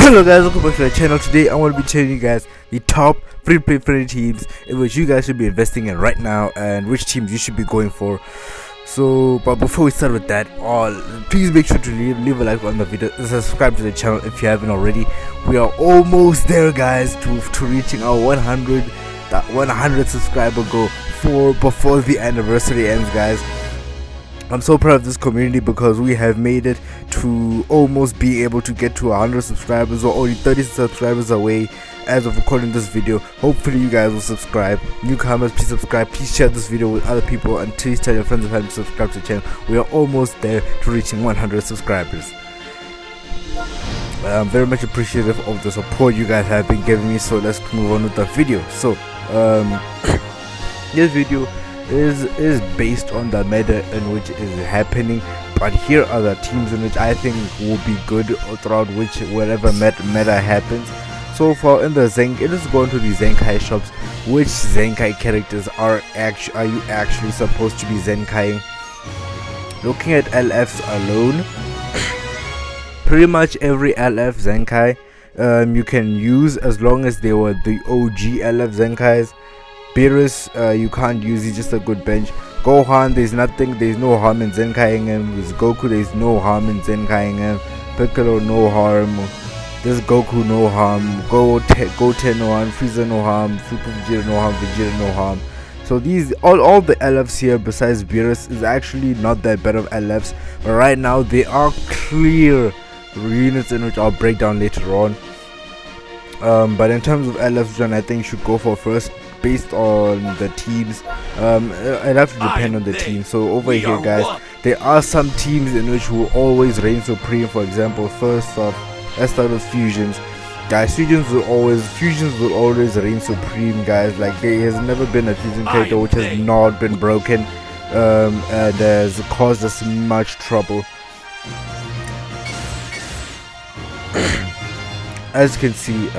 Hello guys, welcome back to the channel. Today I'm going to be telling you guys the top free-to-play teams in which you guys should be investing in right now and which teams you should be going for. So, but before we start with that, please make sure to leave a like on the video, subscribe to the channel if you haven't already. We are almost there, guys, to reaching our 100 subscriber goal before the anniversary ends, guys. I'm so proud of this community because we have made it to almost be able to get to 100 subscribers. We're only 30 subscribers away as of recording this video. Hopefully you guys will subscribe. Newcomers, please subscribe, please share this video with other people, and please tell your friends and family to subscribe to the channel. We are almost there to reaching 100 subscribers. I'm very much appreciative of the support you guys have been giving me, so let's move on with the video. So this video is based on the meta in which is happening, but here are the teams in which I think will be good throughout wherever meta happens. So far in the Zenkai, let's go into the Zenkai shops. Which Zenkai characters are you actually supposed to be Zenkaiing? Looking at LFs alone, pretty much every LF Zenkai you can use as long as they were the OG LF Zenkais. Beerus, you can't use, he's just a good bench. Gohan, there's no harm in Zenkaiing him. With Goku, there's no harm in Zenkaiing him. Piccolo, no harm. This Goku, no harm. Goten, no harm. Frieza, no harm. Super Vegeta, no harm. Vegeta, no harm. So these, all the LFs here besides Beerus is actually not that bad of LFs. But right now, they are clear units in which I'll break down later on. But in terms of LFs, John, I think you should go for first. Based on the teams, I'd have to depend on the team. So over here, guys, there are some teams in which will always reign supreme. For example, first off, let's start with fusions. Guys, fusions will always reign supreme, guys. Like, there has never been a fusion character which has not been broken and has caused us much trouble. As you can see,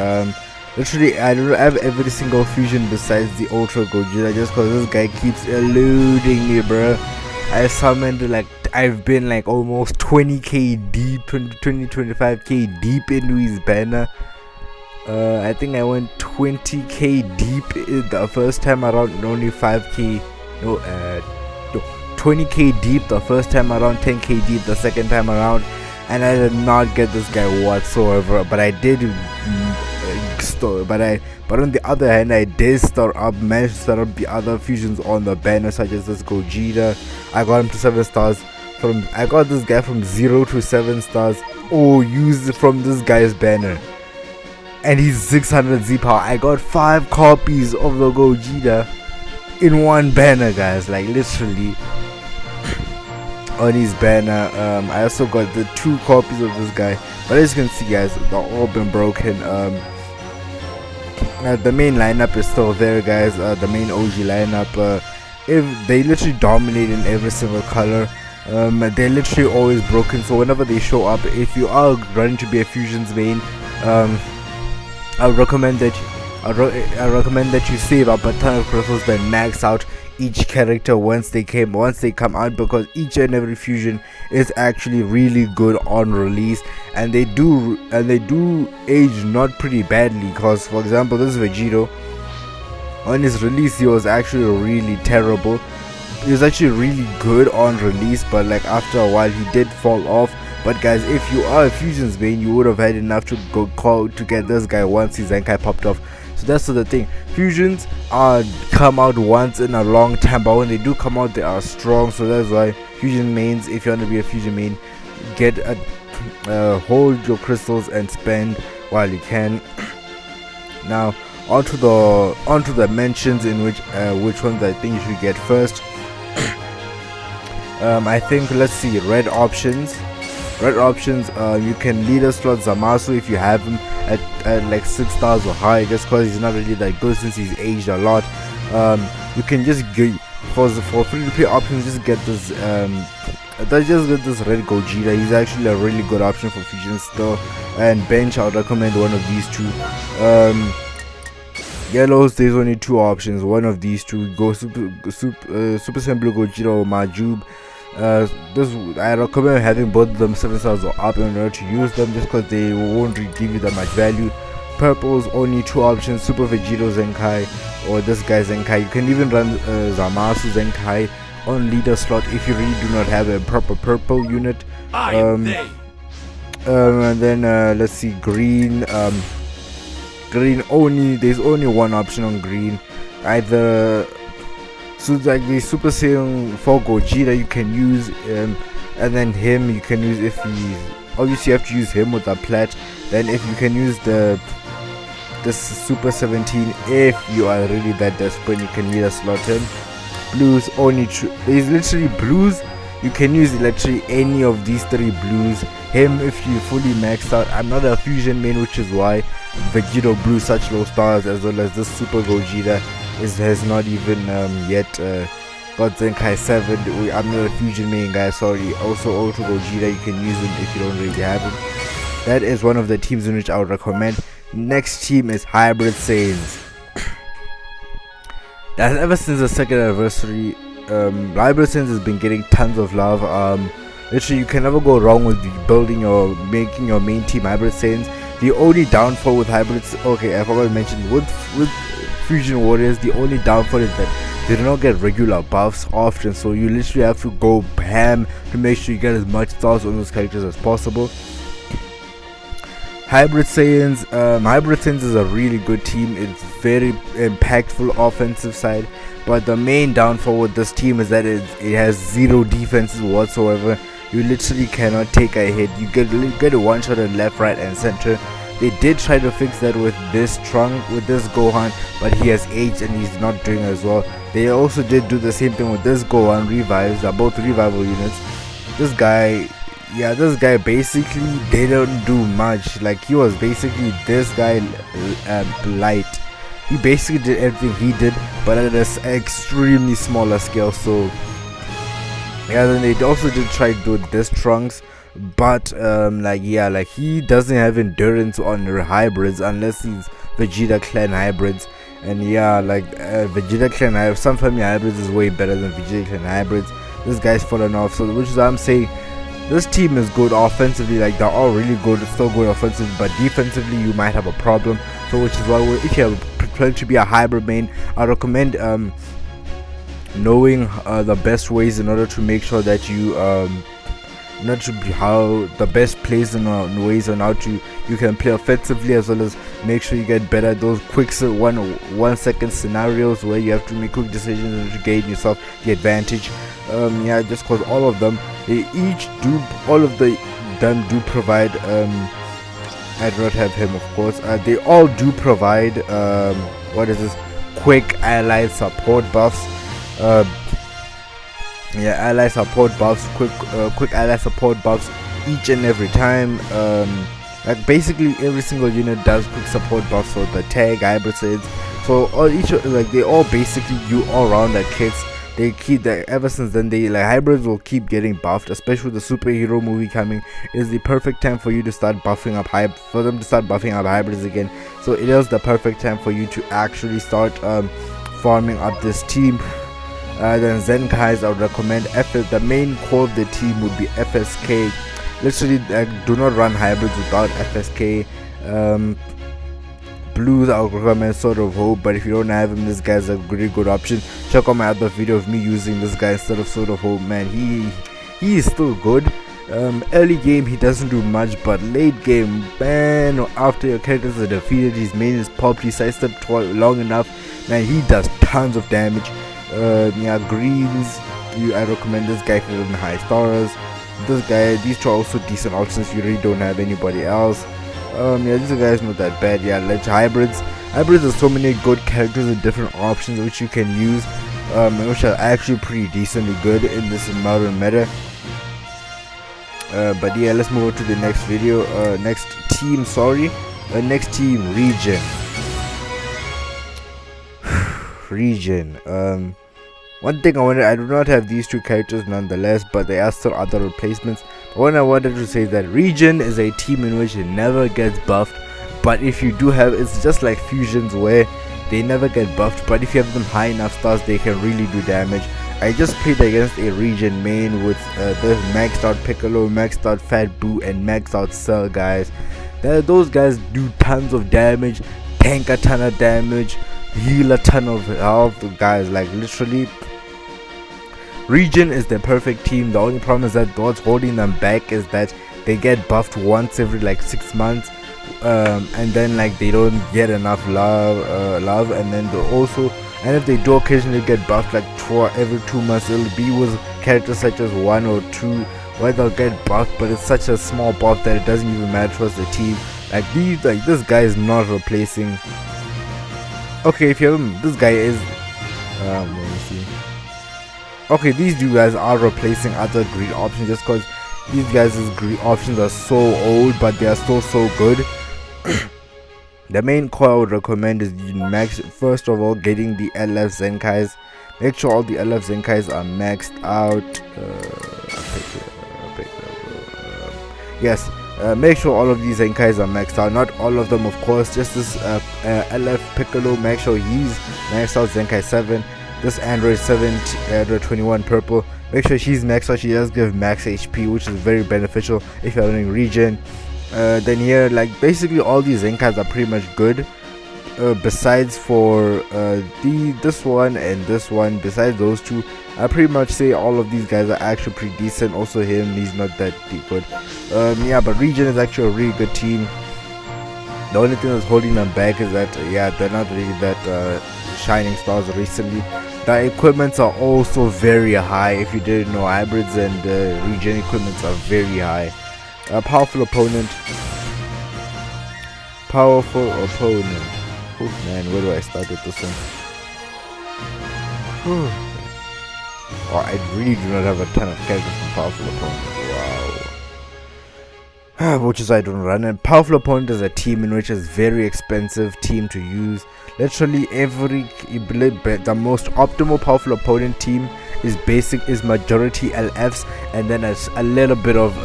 literally, I don't have every single fusion besides the Ultra Gogeta just because this guy keeps eluding me, bro. I summoned, like, I've been like almost 20k deep, 25k deep into his banner. I think I went 20k deep the first time around, only 5k, 20k deep the first time around, 10k deep the second time around, and I did not get this guy whatsoever. But I did. But on the other hand, I did manage to start up the other fusions on the banner, such as this Gogeta. I got him to 7 stars. I got this guy from 0 to 7 stars. Oh, used from this guy's banner, and he's 600 Z power. I got 5 copies of the Gogeta in one banner, guys. Like, literally on his banner. I also got the 2 copies of this guy. But as you can see, guys, they're all been broken. The main lineup is still there, guys. The main OG lineup, if they literally dominate in every single color. They're literally always broken, so whenever they show up, if you are running to be a fusions main, I recommend that you save up a ton of crystals, then max out each character once they come out, because each and every fusion is actually really good on release, and they do age not pretty badly. Because, for example, this Vegito, on his release, he was actually really terrible. He was actually really good on release, but like after a while he did fall off. But guys, if you are a fusions main, you would have had enough to get this guy once his Zenkai popped off. So that's the thing. Fusions come out once in a long time, but when they do come out, they are strong. So that's why fusion mains, if you want to be a fusion main, get hold your crystals and spend while you can. Now onto the mentions, in which ones I think you should get first. I think, let's see, red options. You can leader slot Zamasu if you have him at like 6 stars or higher, just because he's not really that good since he's aged a lot. You can just get for free to play options, just get this red Gogeta. He's actually a really good option for fusion still. And bench, I would recommend one of these 2. Yellows, there's only 2 options, one of these 2. Go Super Saiyan Blue Gogeta or Majub. This I recommend having both of them 7 stars or up in order to use them, just because they won't really give you that much value. Purple's only 2 options: Super Vegito Zenkai or this guy Zenkai. You can even run Zamasu Zenkai on leader slot if you really do not have a proper purple unit. And then let's see, green. Green only, there's only one option on green, either so like the Super Saiyan 4 Gogeta you can use, and then him you can use if he, obviously you have to use him with a plat. Then if you can use this Super 17 if you are really that desperate, you can leader slot him. Blues only there's literally blues, you can use literally any of these 3 blues. Him if you fully maxed out. I'm not a fusion main, which is why Vegito Blue such low stars, as well as this Super Gogeta has not even yet got Zenkai 7. I'm not a fusion main guy, sorry. Also Ultra Gogeta, you can use him if you don't really have him. That is one of the teams in which I would recommend. Next team is Hybrid Saiyans. That's ever since the second anniversary, Hybrid Saiyans has been getting tons of love. Literally you can never go wrong with making your main team Hybrid Saiyans. The only downfall with hybrids, okay, I forgot to mention, with Fusion Warriors, the only downfall is that they do not get regular buffs often, so you literally have to go ham to make sure you get as much stars on those characters as possible. Hybrid Saiyans is a really good team. It's very impactful offensive side, but the main downfall with this team is that it has 0 defenses whatsoever. You literally cannot take a hit. You get a one shot on left, right, and center. They did try to fix that with this Gohan, but he has aged and he's not doing as well. They also did do the same thing with this Gohan Revives. They're both revival units. This guy basically didn't do much. Like, he was basically this guy light. He basically did everything he did, but at an extremely smaller scale. So yeah, then they also did try to do this Trunks, but he doesn't have endurance on hybrids unless he's Vegeta Clan hybrids. And yeah, Vegeta Clan hybrids, some family hybrids is way better than Vegeta Clan hybrids. This guy's fallen off, so which is why I'm saying this team is good offensively. Like, they're all really good, still good offensively, but defensively you might have a problem. So which is why if you're planning to be a hybrid main, I recommend knowing the best ways in order to make sure that you how the best plays and ways on how to you can play offensively, as well as make sure you get better at those quick 1 second scenarios where you have to make quick decisions to gain yourself the advantage. Yeah, just because all of them do provide I do not have him, of course. They all do provide quick ally support buffs. Ally support buffs, quick ally support buffs each and every time. Like, basically every single unit does quick support buffs for the tag hybrid saids. So they all basically do all-rounder kits. They keep that ever since then. Hybrids will keep getting buffed, especially with the superhero movie coming. It is the perfect time for you to start buffing up hybrids again. So it is the perfect time for you to actually start farming up this team. Then Zenkais, I would recommend the main core of the team would be FSK. Literally, do not run hybrids without FSK. Blues, I would recommend Sword of Hope, but if you don't have him, this guy's a really good option. Check out my other video of me using this guy instead of Sword of Hope. Man, he is still good. Early game he doesn't do much, but late game, man, after your characters are defeated, his main is popped, he sidestepped long enough, man, he does tons of damage. Greens, I recommend this guy for the high stars. These two are also decent options if you really don't have anybody else. This guy is not that bad. Hybrids have so many good characters and different options which you can use, which are actually pretty decently good in this modern meta. But yeah, let's move on to the next video. Next team, Region. One thing I do not have these two characters nonetheless, but there are still other replacements. But what I wanted to say is that Region is a team in which it never gets buffed, but if you do have, it's just like Fusions where they never get buffed, but if you have them high enough stars, they can really do damage. I just played against a region main with the maxed out Piccolo, maxed out Fat Boo, and maxed out Cell, guys. Those guys do tons of damage, tank a ton of damage, heal a ton of health, guys. Like literally, region is the perfect team. The only problem is that what's holding them back is that they get buffed once every like 6 months, and then like they don't get enough love, and then they also, and if they do occasionally get buffed like every 2 months, it'll be with characters such as 1 or 2 where they'll get buffed, but it's such a small buff that it doesn't even matter towards the team. Like this guy is not replacing. Okay, if you have this guy is let me see. Okay, these two guys are replacing other greed options just because these guys' greed options are so old, but they are still so good. The main core I would recommend is first of all getting the LF Zenkais. Make sure all the LF Zenkais are maxed out. Yes, make sure all of these Zenkais are maxed out. Not all of them, of course. Just this LF Piccolo, make sure he's maxed out. Zenkai 7. This Android 7, Android 21 purple, make sure she's maxed out. She does give max HP, which is very beneficial if you're running region. Then here, like basically all these Zenkais are pretty much good. Besides for this one and this one, besides those two, I pretty much say all of these guys are actually pretty decent. Also him, he's not that good. Yeah, but region is actually a really good team. The only thing that's holding them back is that yeah, they're not really that shining stars recently. The equipments are also very high. If you didn't know, hybrids and region equipments are very high. Powerful opponent. Oh man, where do I start with this one? Oh, I really do not have a ton of characters from powerful opponent. Wow. Which is why I don't run it. Powerful opponent is a team in which is very expensive team to use. Literally the most optimal powerful opponent team is majority LFs and then a little bit of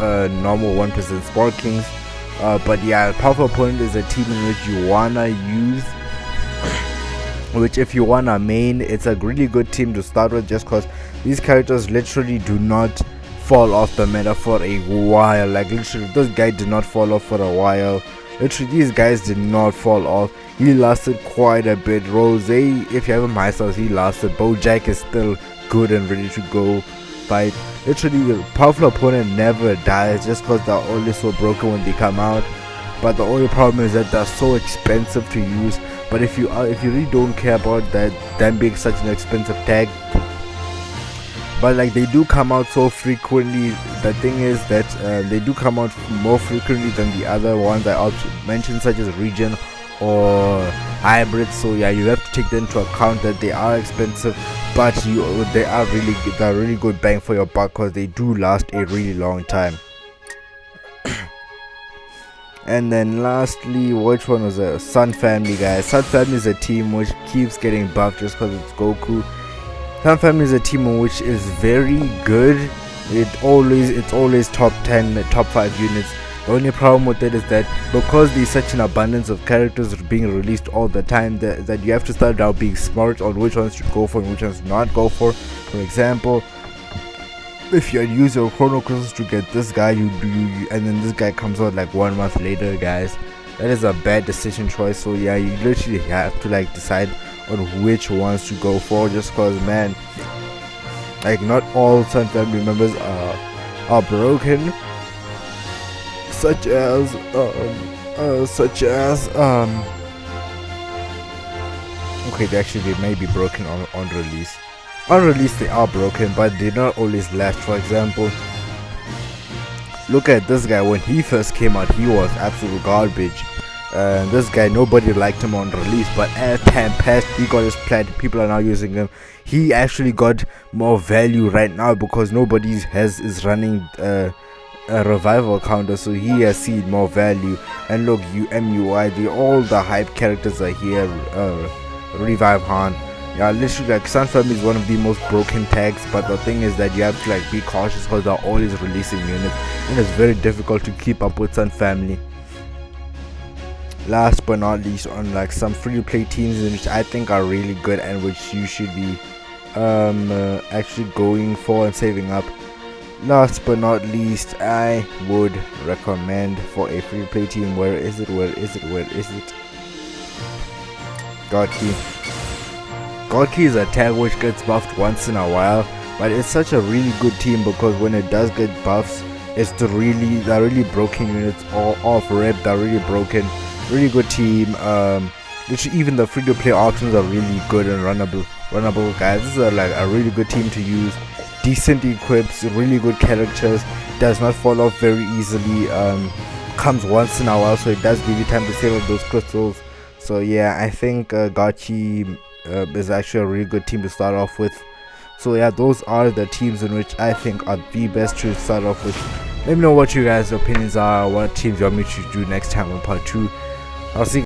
normal 1% Sport Kings. But yeah, powerful opponent is a team in which you wanna use, which if you wanna main, it's a really good team to start with, just cause these characters literally do not fall off the meta for a while. Like literally this guy did not fall off for a while. Literally these guys did not fall off. He lasted quite a bit. Rose, if you have a Myself, he lasted. Bojack is still good and ready to go fight. Literally powerful opponent never dies just because they're always so broken when they come out. But the only problem is that they're so expensive to use. But if you really don't care about them being such an expensive tag, but like they do come out so frequently. The thing is that they do come out more frequently than the other ones I mentioned, such as region or hybrid. So yeah, you have to take them into account that they are expensive, but they are really good bang for your buck because they do last a really long time. And then lastly, which one was it? Sun Family, guys. Sun Family is a team which keeps getting buffed just because it's Goku. Sun Family is a team which is very good. It's always top 10, top 5 units. The only problem with it is that because there's such an abundance of characters being released all the time, that you have to start out being smart on which ones to go for and which ones to not go for. For example, if you use your Chrono Crystals to get this guy, and then this guy comes out like 1 month later, guys, that is a bad decision choice. So yeah, you literally have to like decide on which ones to go for, just cause man, like not all Sun Family members are broken, such as okay, they may be broken on release. On release they are broken, but they don't always last. For example, look at this guy. When he first came out, he was absolute garbage. This guy, nobody liked him on release, but as time passed, he got his plat. People are now using him. He actually got more value right now because nobody is running a revival counter, so he has seen more value. And look, MUI, all the hype characters are here. Revive Han. Yeah, literally, like Sun Family is one of the most broken tags, but the thing is that you have to like be cautious because they're always releasing units, and it's very difficult to keep up with Sun Family. Last but not least, on like some free-to-play teams which I think are really good and which you should be actually going for and saving up. Last but not least, I would recommend for a free play team. Where is it? God Key. God Key is a tag which gets buffed once in a while, but it's such a really good team because when it does get buffs, they're really broken units, all off rep, they're really broken. Really good team. Literally even the free to play options are really good and runnable guys. This is like a really good team to use. Decent equips, really good characters, does not fall off very easily, comes once in a while, so it does give you time to save up those crystals. So yeah, I think Gachi is actually a really good team to start off with. So yeah, those are the teams in which I think are the best to start off with. Let me know what you guys' opinions are, what teams you want me to do next time on part 2. I'll see you